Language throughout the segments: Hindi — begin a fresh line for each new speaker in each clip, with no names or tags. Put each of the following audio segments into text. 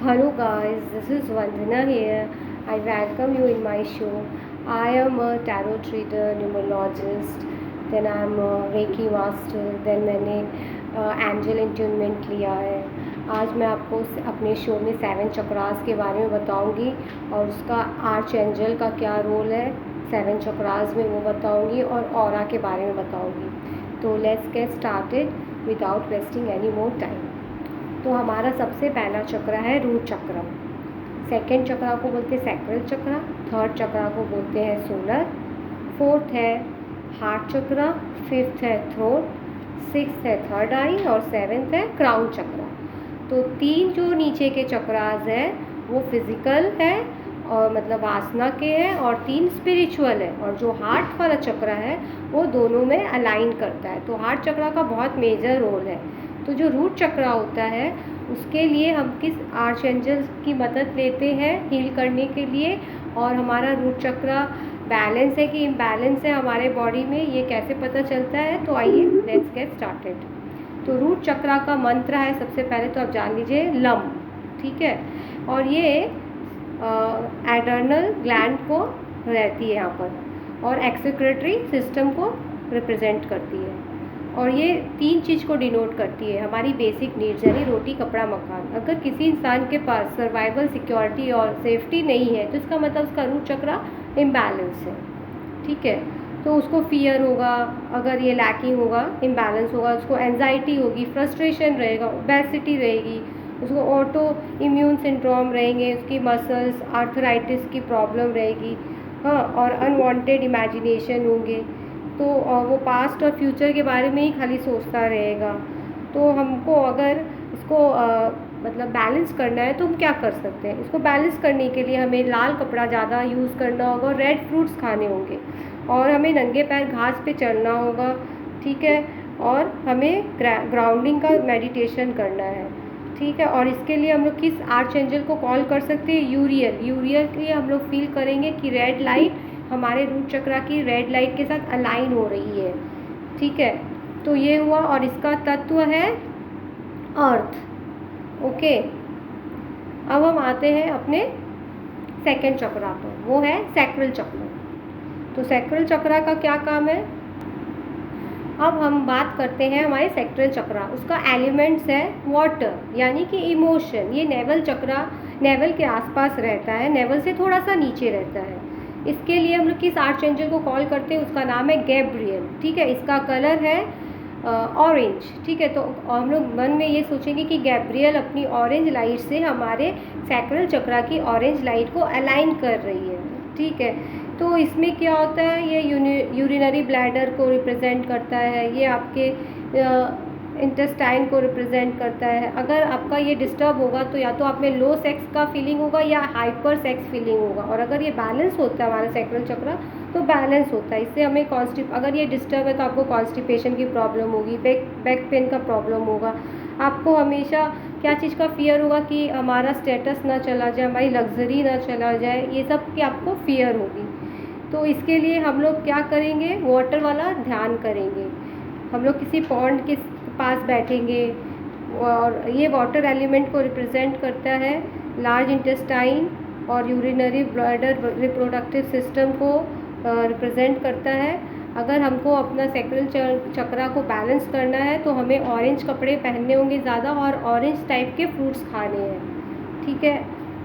Hello guys, this is Vandana here. I welcome you in my show. I am a tarot reader, numerologist, then I am a Reiki master, then मैंने एंजल इंट्यूनमेंट लिया है। आज मैं आपको अपने शो में 7 चक्रास के बारे में बताऊंगी और उसका आर्च एंजल का क्या रोल है 7 चक्रास में वो बताऊंगी और ऑरा के बारे में बताऊंगी। तो let's get started without wasting any more time. तो हमारा सबसे पहला चक्र है रूट चक्र। सेकंड चक्र को बोलते हैं सैक्रल चक्र, थर्ड चक्र को बोलते हैं सोलर, फोर्थ है हार्ट चक्र, फिफ्थ है थ्रोट, सिक्स्थ है थर्ड आई और सेवेंथ है क्राउन चक्र। तो 3 जो नीचे के चक्रास है वो फिजिकल है और मतलब वासना के हैं और 3 स्पिरिचुअल है, और जो हार्ट वाला चक्र है वो दोनों में अलाइन करता है। तो हार्ट चक्र का बहुत मेजर रोल है। तो जो रूट चक्र होता है उसके लिए हम किस आर्च एंजल की मदद लेते हैं हील करने के लिए, और हमारा रूट चक्र बैलेंस है कि इम्बैलेंस है हमारे बॉडी में, ये कैसे पता चलता है। तो आइए लेट्स गेट स्टार्टेड। तो रूट चक्र का मंत्र है सबसे पहले तो आप जान लीजिए लम, ठीक है। और ये एडर्नल ग्लैंड को रहती है यहाँ पर और एक्सक्रीटरी सिस्टम को रिप्रेजेंट करती है, और ये 3 चीज़ को डिनोट करती है हमारी बेसिक नीड्स, यानी रोटी कपड़ा मकान। अगर किसी इंसान के पास सर्वाइवल सिक्योरिटी और सेफ्टी नहीं है तो इसका मतलब उसका रूट चक्र इम्बैलेंस है, ठीक है। तो उसको फियर होगा, अगर ये लैकिंग होगा, इम्बैलेंस होगा, उसको एंजाइटी होगी, फ्रस्ट्रेशन रहेगा, ओबेसिटी रहेगी, उसको ऑटो इम्यून सिंड्रोम रहेंगे, उसकी मसल्स आर्थराइटिस की प्रॉब्लम रहेगी, हाँ, और अनवांटेड इमेजिनेशन होंगे। तो वो पास्ट और फ्यूचर के बारे में ही खाली सोचता रहेगा। तो हमको अगर इसको मतलब बैलेंस करना है तो हम क्या कर सकते हैं। इसको बैलेंस करने के लिए हमें लाल कपड़ा ज़्यादा यूज़ करना होगा, रेड फ्रूट्स खाने होंगे, और हमें नंगे पैर घास पे चलना होगा, ठीक है। और हमें ग्राउंडिंग का मेडिटेशन करना है, ठीक है। और इसके लिए हम लोग किस आर्च एंजल को कॉल कर सकते हैं, यूरियल। यूरियल के लिए हम लोग फील करेंगे कि रेड लाइट हमारे रूट चक्र की रेड लाइट के साथ अलाइन हो रही है, ठीक है। तो ये हुआ, और इसका तत्व है अर्थ, ओके। अब हम आते हैं अपने सेकंड चक्र पर, वो है सैक्रल चक्र। तो सैक्रल चक्र का क्या काम है, अब हम बात करते हैं हमारे सैक्रल चक्र। उसका एलिमेंट्स है वाटर, यानी कि इमोशन। ये नेवल चक्र नेवल के आसपास रहता है, नेवल से थोड़ा सा नीचे रहता है। इसके लिए हम लोग किस आर्च एंजल को कॉल करते हैं, उसका नाम है गैब्रियल, ठीक है। इसका कलर है ऑरेंज, ठीक है। तो हम लोग मन में ये सोचेंगे कि गैब्रियल अपनी ऑरेंज लाइट से हमारे सैक्रल चक्र की ऑरेंज लाइट को अलाइन कर रही है, ठीक है। तो इसमें क्या होता है, ये यूरिनरी ब्लैडर को रिप्रेजेंट करता है, ये आपके इंटेस्टाइन को रिप्रेजेंट करता है। अगर आपका ये डिस्टर्ब होगा तो या तो आप में लो सेक्स का फीलिंग होगा या हाइपर सेक्स फीलिंग होगा, और अगर ये बैलेंस होता है हमारा सैक्रल चक्र तो बैलेंस होता है। इससे हमें अगर ये डिस्टर्ब है तो आपको कॉन्स्टिपेशन की प्रॉब्लम होगी, बैक पेन का प्रॉब्लम होगा, आपको हमेशा क्या चीज़ का फियर होगा कि हमारा स्टेटस ना चला जाए, हमारी लग्जरी ना चला जाए, ये सब की आपको फियर होगी। तो इसके लिए हम लोग क्या करेंगे, वाटर वाला ध्यान करेंगे। हम लोग किसी पॉन्ड के पास बैठेंगे, और ये वाटर एलिमेंट को रिप्रेजेंट करता है लार्ज इंटेस्टाइन और यूरिनरी ब्लैडर रिप्रोडक्टिव सिस्टम को रिप्रेजेंट करता है। अगर हमको अपना सैक्रल चक्र को बैलेंस करना है तो हमें ऑरेंज कपड़े पहनने होंगे ज़्यादा और ऑरेंज टाइप के फ्रूट्स खाने हैं, ठीक है।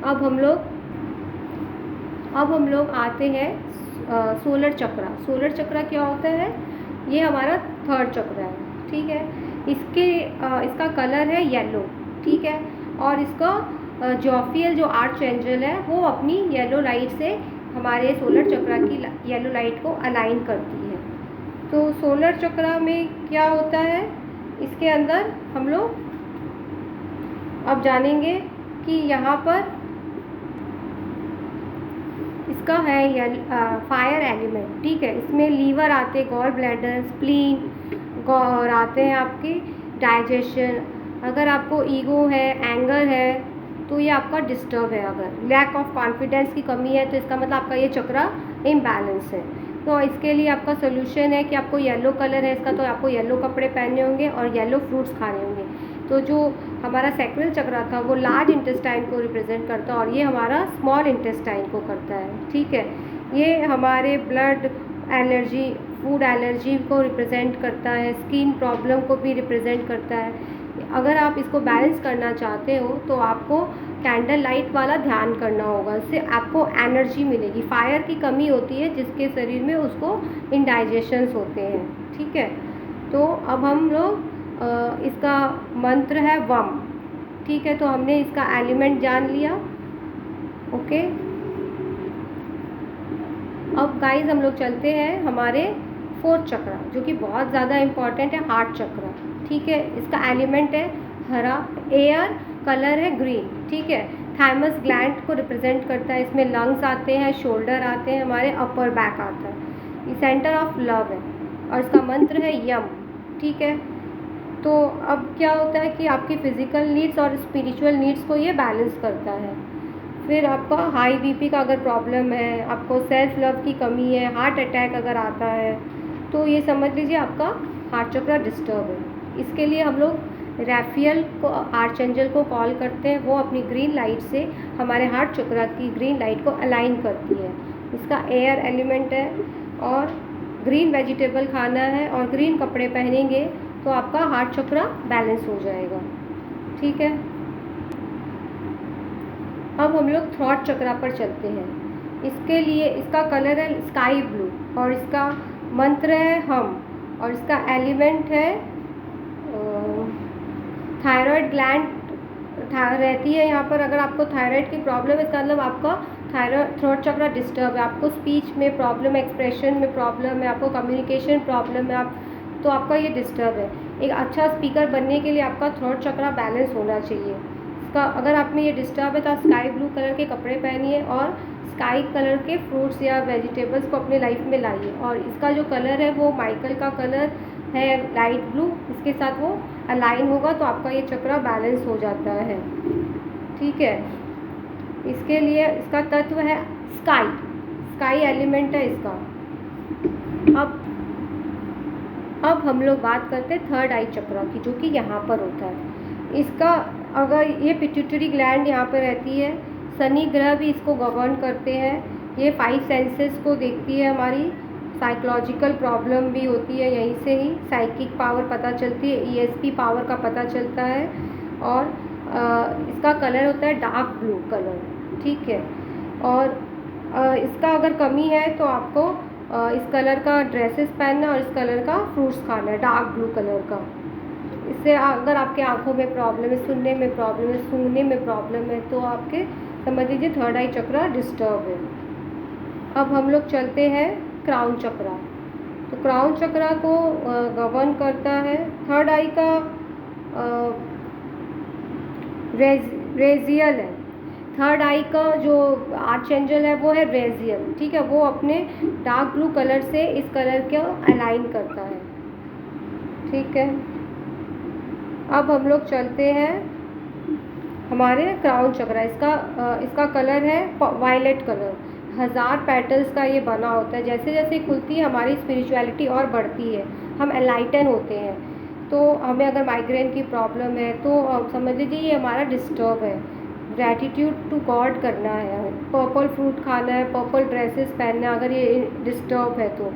अब हम लोग आते हैं सोलर चक्र। सोलर चक्र क्या होता है, ये हमारा थर्ड चक्र है, ठीक है। इसका कलर है येलो, ठीक है। और इसका जॉफियल जो आर्च एंजल है वो अपनी येलो लाइट से हमारे सोलर चक्र की येलो लाइट को अलाइन करती है। तो सोलर चक्र में क्या होता है, इसके अंदर हम लोग अब जानेंगे कि यहाँ पर इसका है फायर एलिमेंट, ठीक है। इसमें लीवर आते हैं, गॉल ब्लैडर, स्प्लीन और आते हैं आपकी डाइजेशन। अगर आपको ईगो है, एंगर है, तो ये आपका डिस्टर्ब है। अगर लैक ऑफ कॉन्फिडेंस की कमी है तो इसका मतलब आपका ये चक्र इम्बैलेंस है। तो इसके लिए आपका सोल्यूशन है कि आपको येलो कलर है इसका, तो आपको येलो कपड़े पहनने होंगे और येलो फ्रूट्स खाने होंगे। तो जो हमारा सैक्रल चक्रा था वो लार्ज इंटेस्टाइन को रिप्रेजेंट करता है और ये हमारा स्मॉल इंटेस्टाइन को करता है। ठीक है, ये हमारे ब्लड एलर्जी, फूड एलर्जी को रिप्रेजेंट करता है, स्किन प्रॉब्लम को भी रिप्रेजेंट करता है। अगर आप इसको बैलेंस करना चाहते हो तो आपको कैंडल लाइट वाला ध्यान करना होगा, इससे आपको एनर्जी मिलेगी। फायर की कमी होती है जिसके शरीर में, उसको इंडाइजेशंस होते हैं। ठीक है, तो अब हम लोग इसका मंत्र है वम। ठीक है, तो हमने इसका एलिमेंट जान लिया। ओके, अब गाइस हम लोग चलते हैं हमारे फोर्थ चक्रा, जो कि बहुत ज़्यादा इम्पॉर्टेंट है, हार्ट चक्रा। ठीक है, इसका एलिमेंट है हरा, एयर, कलर है ग्रीन। ठीक है, थाइमस ग्लैंड को रिप्रेजेंट करता है, इसमें लंग्स आते हैं, शोल्डर आते हैं, हमारे अपर बैक आता है, ये सेंटर ऑफ लव है और इसका मंत्र है यम। ठीक है, तो अब क्या होता है कि आपकी फ़िज़िकल नीड्स और स्पिरिचुअल नीड्स को ये बैलेंस करता है। फिर आपका हाई बीपी का अगर प्रॉब्लम है, आपको सेल्फ लव की कमी है, हार्ट अटैक अगर आता है, तो ये समझ लीजिए आपका हार्ट चक्रा डिस्टर्ब है। इसके लिए हम लोग रैफियल को, आर्चेंजल को कॉल करते हैं, वो अपनी ग्रीन लाइट से हमारे हार्ट चक्रा की ग्रीन लाइट को अलाइन करती है। इसका एयर एलिमेंट है और ग्रीन वेजिटेबल खाना है और ग्रीन कपड़े पहनेंगे तो आपका हार्ट चक्रा बैलेंस हो जाएगा। ठीक है, अब हम लोग थ्रॉट चक्रा पर चलते हैं। इसके लिए इसका कलर है स्काई ब्लू और इसका मंत्र है हम और इसका एलिमेंट है थायराइड ग्लैंड रहती है यहाँ पर। अगर आपको थायराइड की प्रॉब्लम है, इसका मतलब आपका थायराइड थ्रोट चक्रा डिस्टर्ब है, आपको स्पीच में प्रॉब्लम, एक्सप्रेशन में प्रॉब्लम है, आपको कम्युनिकेशन प्रॉब्लम है, तो आपका ये डिस्टर्ब है। एक अच्छा स्पीकर बनने के लिए आपका थ्रोट चक्रा बैलेंस होना चाहिए। इसका अगर आप में ये डिस्टर्ब है तो आप स्काई ब्लू कलर के कपड़े पहनिए और स्काई कलर के फ्रूट्स या वेजिटेबल्स को अपने लाइफ में लाइए। और इसका जो कलर है वो माइकल का कलर है लाइट ब्लू, इसके साथ वो अलाइन होगा तो आपका ये चक्रा बैलेंस हो जाता है। ठीक है, इसके लिए इसका तत्व है स्काई, स्काई एलिमेंट है इसका। अब हम लोग बात करते हैं थर्ड आई चक्रा की, जो कि यहाँ पर होता है। इसका अगर ये पिट्यूटरी ग्लैंड यहाँ पर रहती है, शनि ग्रह भी इसको गवर्न करते हैं। ये 5 सेंसेस को देखती है, हमारी साइकोलॉजिकल प्रॉब्लम भी होती है यहीं से ही, साइकिक पावर पता चलती है, ईएसपी पावर का पता चलता है। और इसका कलर होता है डार्क ब्लू कलर। ठीक है, और इसका अगर कमी है तो आपको इस कलर का ड्रेसेस पहनना और इस कलर का फ्रूट्स खाना है, डार्क ब्लू कलर का। इससे अगर आपके आँखों में प्रॉब्लम है, सुनने में प्रॉब्लम है, सूंघने में प्रॉब्लम है, तो आपके समझ लीजिए थर्ड आई चक्रा डिस्टर्ब है। अब हम लोग चलते हैं क्राउन चक्रा। तो क्राउन चक्रा को गवर्न करता है, थर्ड आई का रेजियल है। थर्ड आई का जो आर्चेंजल है वो है रेजियल। ठीक है, वो अपने डार्क ब्लू कलर से इस कलर को अलाइन करता है। ठीक है, अब हम लोग चलते हैं हमारे क्राउन चक्रा। इसका कलर है वायलेट कलर। 1000 पेटल्स का ये बना होता है। जैसे जैसे खुलती है हमारी स्पिरिचुअलिटी और बढ़ती है, हम एनलाइटन होते हैं। तो हमें अगर माइग्रेन की प्रॉब्लम है तो समझ लीजिए ये हमारा डिस्टर्ब है। ग्रैटिट्यूड टू गॉड करना है, पर्पल फ्रूट खाना है, पर्पल ड्रेसेस पहनना है अगर ये डिस्टर्ब है तो।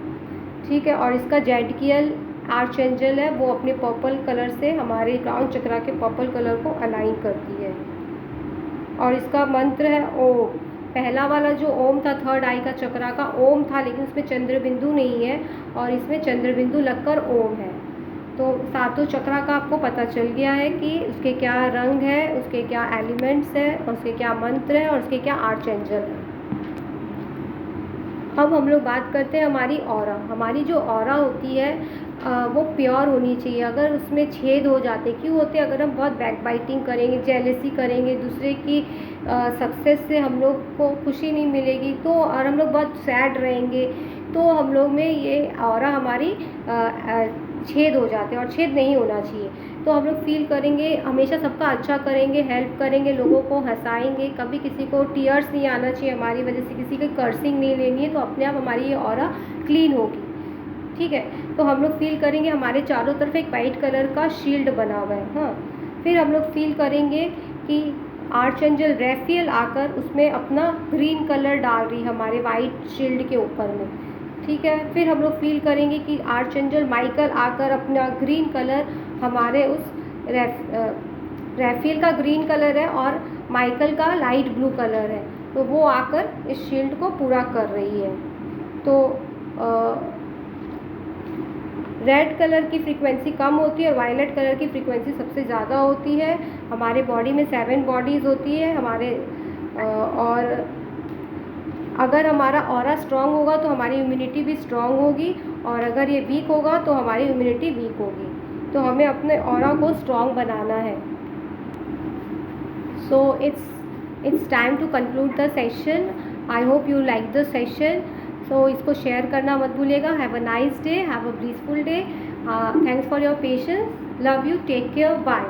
ठीक है, और इसका जेडकियल आर्चेंजल है, वो अपने पर्पल कलर से हमारे क्राउन चक्रा के पर्पल कलर को अलाइन करती है। और इसका मंत्र है ओम। पहला वाला जो ओम था थर्ड आई का चक्रा का ओम था, लेकिन उसमें चंद्र बिंदु नहीं है और इसमें चंद्र बिंदु लगकर ओम है। तो सातों चक्रा का आपको पता चल गया है कि उसके क्या रंग है, उसके क्या एलिमेंट्स है, उसके क्या मंत्र है और उसके क्या आर्चेंजल है। अब हम लोग बात करते हैं हमारी ऑरा। हमारी जो ऑरा होती है वो प्योर होनी चाहिए। अगर उसमें छेद हो जाते, क्यों होते हैं? अगर हम बहुत बैकबाइटिंग करेंगे, जेलसी करेंगे, दूसरे की सक्सेस से हम लोग को खुशी नहीं मिलेगी तो, और हम लोग बहुत सैड रहेंगे तो हम लोग में ये ऑरा हमारी छेद हो जाते हैं और छेद नहीं होना चाहिए। तो हम लोग फील करेंगे, हमेशा सबका अच्छा करेंगे, हेल्प करेंगे, लोगों को हंसाएंगे, कभी किसी को टीयर्स नहीं आना चाहिए हमारी वजह से, किसी की कर्सिंग नहीं लेनी है, तो अपने आप हमारी ये ऑरा क्लीन होगी। ठीक है, तो हम लोग फील करेंगे हमारे चारों तरफ एक वाइट कलर का शील्ड बना हुआ है। हाँ, फिर हम लोग फील करेंगे कि आर्चएंजल रैफेल आकर उसमें अपना ग्रीन कलर डाल रही है हमारे वाइट शील्ड के ऊपर में, ठीक है। फिर हम लोग फील करेंगे कि आर्चएंजल माइकल आकर अपना ग्रीन कलर हमारे उस रैफेल का ग्रीन कलर है और माइकल का लाइट ब्लू कलर है, तो वो आकर इस शील्ड को पूरा कर रही है। तो रेड कलर की फ्रीक्वेंसी कम होती है और वायलेट कलर की फ्रीक्वेंसी सबसे ज़्यादा होती है। हमारे बॉडी में 7 बॉडीज़ होती है हमारे, और अगर हमारा ऑरा स्ट्रांग होगा तो हमारी इम्यूनिटी भी स्ट्रांग होगी, और अगर ये वीक होगा तो हमारी इम्यूनिटी वीक होगी। तो हमें अपने ऑरा को स्ट्रांग बनाना है। So it's time to conclude the session. I hope you like the session. So इसको शेयर करना मत भूलिएगा। Have a nice day, have a blissful day. Thanks for your patience. Love you, take care, bye.